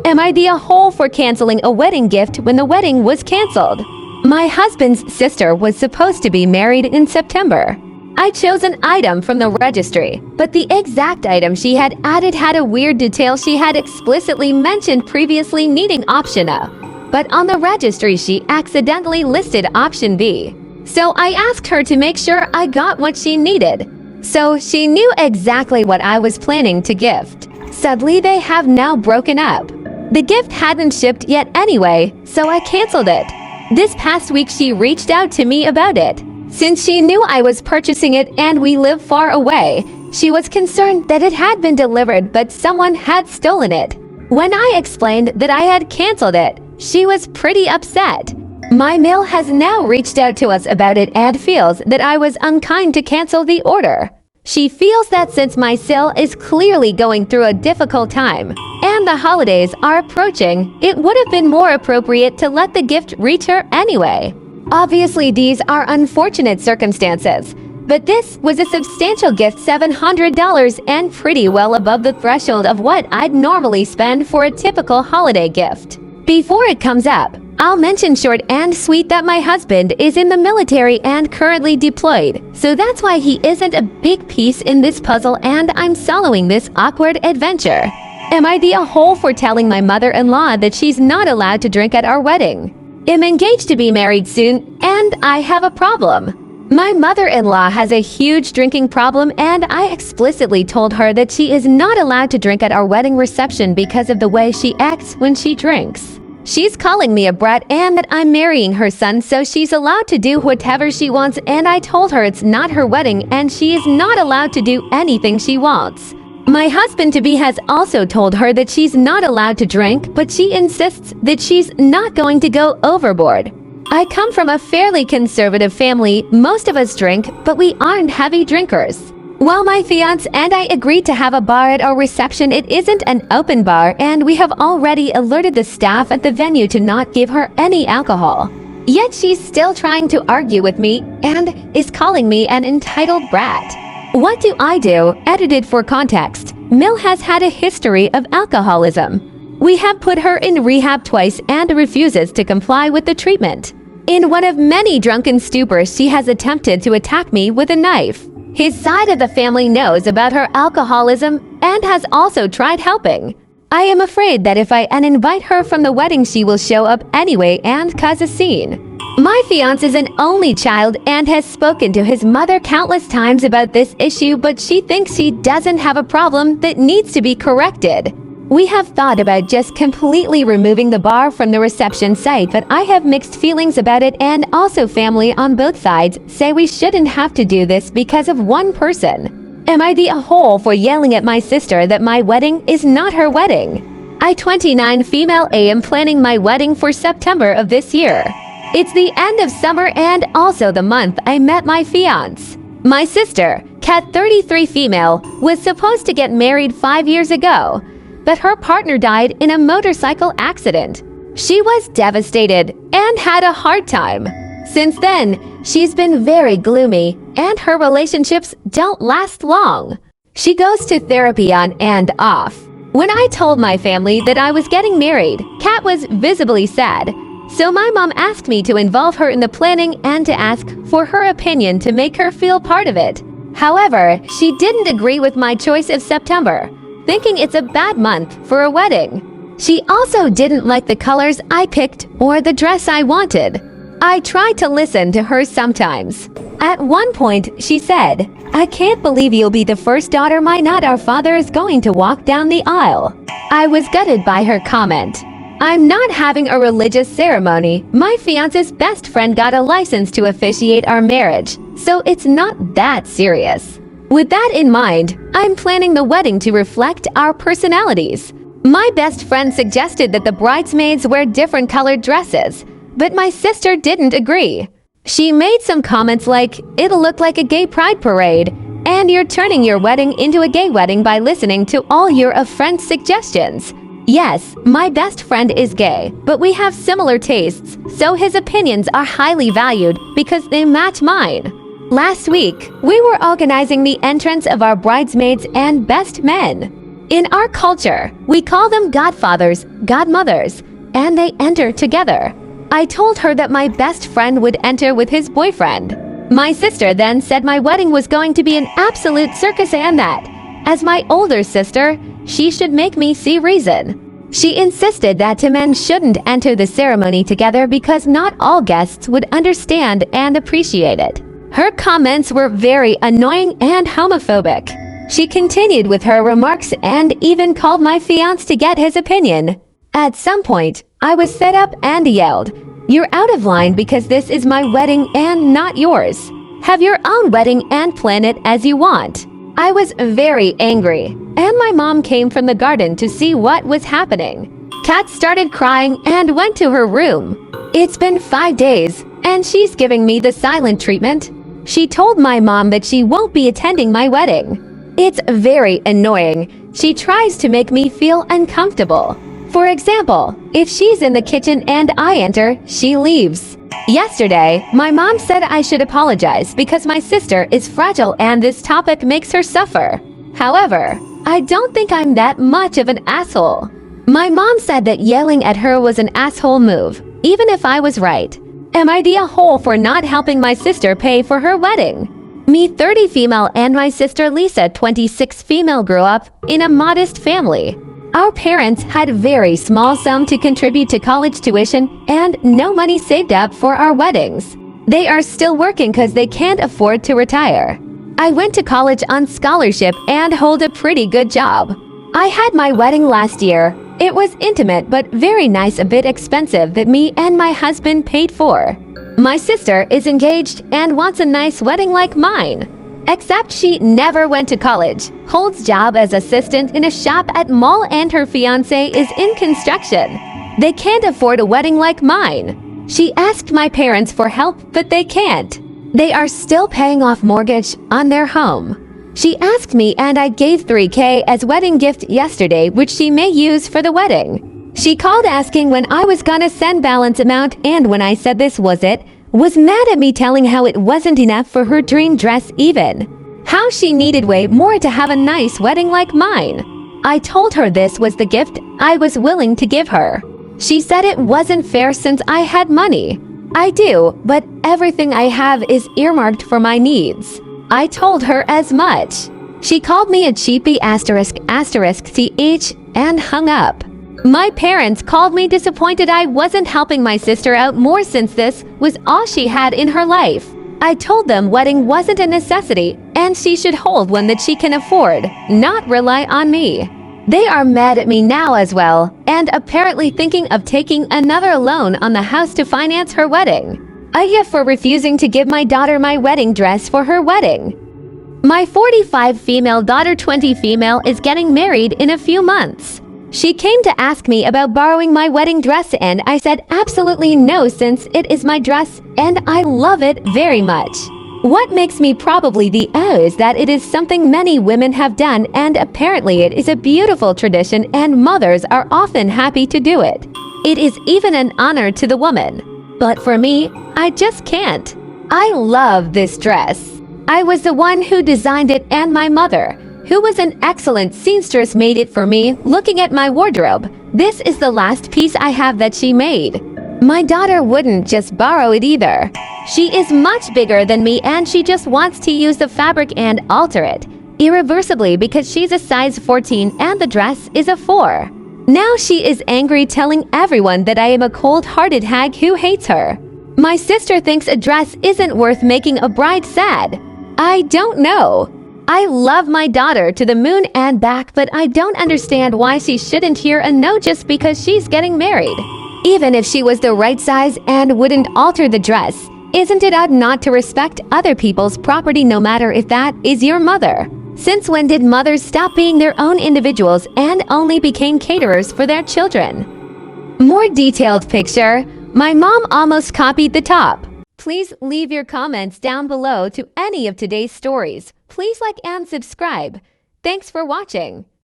Am I the a-hole for canceling a wedding gift when the wedding was canceled? My husband's sister was supposed to be married in September. I chose an item from the registry, but the exact item she had added had a weird detail she had explicitly mentioned previously needing option A. But on the registry she accidentally listed option B. So I asked her to make sure I got what she needed. So she knew exactly what I was planning to gift. Sadly, they have now broken up. The gift hadn't shipped yet anyway, so I canceled it. This past week she reached out to me about it. Since she knew I was purchasing it and we live far away, she was concerned that it had been delivered but someone had stolen it. When I explained that I had canceled it, she was pretty upset. My mail has now reached out to us about it and feels that I was unkind to cancel the order. She feels that since my sale is clearly going through a difficult time and the holidays are approaching, it would have been more appropriate to let the gift reach her anyway. Obviously, these are unfortunate circumstances, but this was a substantial gift, $700, and pretty well above the threshold of what I'd normally spend for a typical holiday gift. Before it comes up, I'll mention short and sweet that my husband is in the military and currently deployed, so that's why he isn't a big piece in this puzzle and I'm soloing this awkward adventure. Am I the a-hole for telling my mother-in-law that she's not allowed to drink at our wedding? I'm engaged to be married soon, and I have a problem. My mother-in-law has a huge drinking problem, and I explicitly told her that she is not allowed to drink at our wedding reception because of the way she acts when she drinks. She's calling me a brat and that I'm marrying her son, so she's allowed to do whatever she wants, and I told her it's not her wedding and she is not allowed to do anything she wants. My husband-to-be has also told her that she's not allowed to drink, but she insists that she's not going to go overboard. I come from a fairly conservative family. Most of us drink, but we aren't heavy drinkers. While my fiancé and I agreed to have a bar at our reception, it isn't an open bar, and we have already alerted the staff at the venue to not give her any alcohol. Yet she's still trying to argue with me and is calling me an entitled brat. What do I do? Edited for context. Mill has had a history of alcoholism. We have put her in rehab twice and refuses to comply with the treatment. In one of many drunken stupors, she has attempted to attack me with a knife. His side of the family knows about her alcoholism and has also tried helping. I am afraid that if I uninvite her from the wedding, she will show up anyway and cause a scene. My fiancé is an only child and has spoken to his mother countless times about this issue, but she thinks she doesn't have a problem that needs to be corrected. We have thought about just completely removing the bar from the reception site, but I have mixed feelings about it, and also family on both sides say we shouldn't have to do this because of one person. Am I the a-hole for yelling at my sister that my wedding is not her wedding? I, 29 female, am planning my wedding for September of this year. It's the end of summer and also the month I met my fiancé. My sister, Kat, 33 female, was supposed to get married 5 years ago, but her partner died in a motorcycle accident. She was devastated and had a hard time. Since then, she's been very gloomy and her relationships don't last long. She goes to therapy on and off. When I told my family that I was getting married, Kat was visibly sad. So my mom asked me to involve her in the planning and to ask for her opinion to make her feel part of it. However, she didn't agree with my choice of September, thinking it's a bad month for a wedding. She also didn't like the colors I picked or the dress I wanted. I tried to listen to her sometimes. At one point, she said, "I can't believe you'll be the first daughter our father is going to walk down the aisle." I was gutted by her comment. I'm not having a religious ceremony. My fiance's best friend got a license to officiate our marriage, so it's not that serious. With that in mind, I'm planning the wedding to reflect our personalities. My best friend suggested that the bridesmaids wear different colored dresses, but my sister didn't agree. She made some comments like, "It'll look like a gay pride parade, and you're turning your wedding into a gay wedding by listening to all your friends' suggestions." Yes, my best friend is gay, but we have similar tastes, so his opinions are highly valued because they match mine. Last week, we were organizing the entrance of our bridesmaids and best men. In our culture, we call them godfathers, godmothers, and they enter together. I told her that my best friend would enter with his boyfriend. My sister then said my wedding was going to be an absolute circus and that, as my older sister, she should make me see reason. She insisted that two men shouldn't enter the ceremony together because not all guests would understand and appreciate it. Her comments were very annoying and homophobic. She continued with her remarks and even called my fiancé to get his opinion. At some point, I was set up and yelled, "You're out of line because this is my wedding and not yours. Have your own wedding and plan it as you want." I was very angry, and my mom came from the garden to see what was happening. Kat started crying and went to her room. It's been 5 days, and she's giving me the silent treatment. She told my mom that she won't be attending my wedding. It's very annoying. She tries to make me feel uncomfortable. For example, if she's in the kitchen and I enter, she leaves. Yesterday, my mom said I should apologize because my sister is fragile and this topic makes her suffer. However, I don't think I'm that much of an asshole. My mom said that yelling at her was an asshole move, even if I was right. Am I the a-hole for not helping my sister pay for her wedding? Me 30 female and my sister Lisa 26 female grew up in a modest family. Our parents had very small sum to contribute to college tuition and no money saved up for our weddings. They are still working because they can't afford to retire. I went to college on scholarship and hold a pretty good job. I had my wedding last year. It was intimate but very nice, a bit expensive that me and my husband paid for. My sister is engaged and wants a nice wedding like mine. Except she never went to college, holds job as assistant in a shop at mall and her fiancé is in construction. They can't afford a wedding like mine. She asked my parents for help, but they can't. They are still paying off mortgage on their home. She asked me and I gave $3,000 as wedding gift yesterday, which she may use for the wedding. She called asking when I was gonna send balance amount, and when I said this was it, was mad at me telling how it wasn't enough for her dream dress even. How she needed way more to have a nice wedding like mine. I told her this was the gift I was willing to give her. She said it wasn't fair since I had money. I do, but everything I have is earmarked for my needs. I told her as much. She called me a cheapie ***ch and hung up. My parents called me disappointed I wasn't helping my sister out more since this was all she had in her life. I told them wedding wasn't a necessity and she should hold one that she can afford, not rely on me. They are mad at me now as well and apparently thinking of taking another loan on the house to finance her wedding. AITA for refusing to give my daughter my wedding dress for her wedding. My 45 female daughter 20 female is getting married in a few months. She came to ask me about borrowing my wedding dress and I said absolutely no since it is my dress and I love it very much. What makes me probably the is that it is something many women have done and apparently it is a beautiful tradition and mothers are often happy to do it. It is even an honor to the woman. But for me, I just can't. I love this dress. I was the one who designed it and my mother, who was an excellent seamstress, made it for me. Looking at my wardrobe, this is the last piece I have that she made. My daughter wouldn't just borrow it either. She is much bigger than me and she just wants to use the fabric and alter it irreversibly because she's a size 14 and the dress is a 4. Now she is angry, telling everyone that I am a cold-hearted hag who hates her. My sister thinks a dress isn't worth making a bride sad. I don't know. I love my daughter to the moon and back, but I don't understand why she shouldn't hear a no just because she's getting married. Even if she was the right size and wouldn't alter the dress, isn't it odd not to respect other people's property no matter if that is your mother? Since when did mothers stop being their own individuals and only became caterers for their children? More detailed picture. My mom almost copied the top. Please leave your comments down below to any of today's stories. Please like and subscribe. Thanks for watching.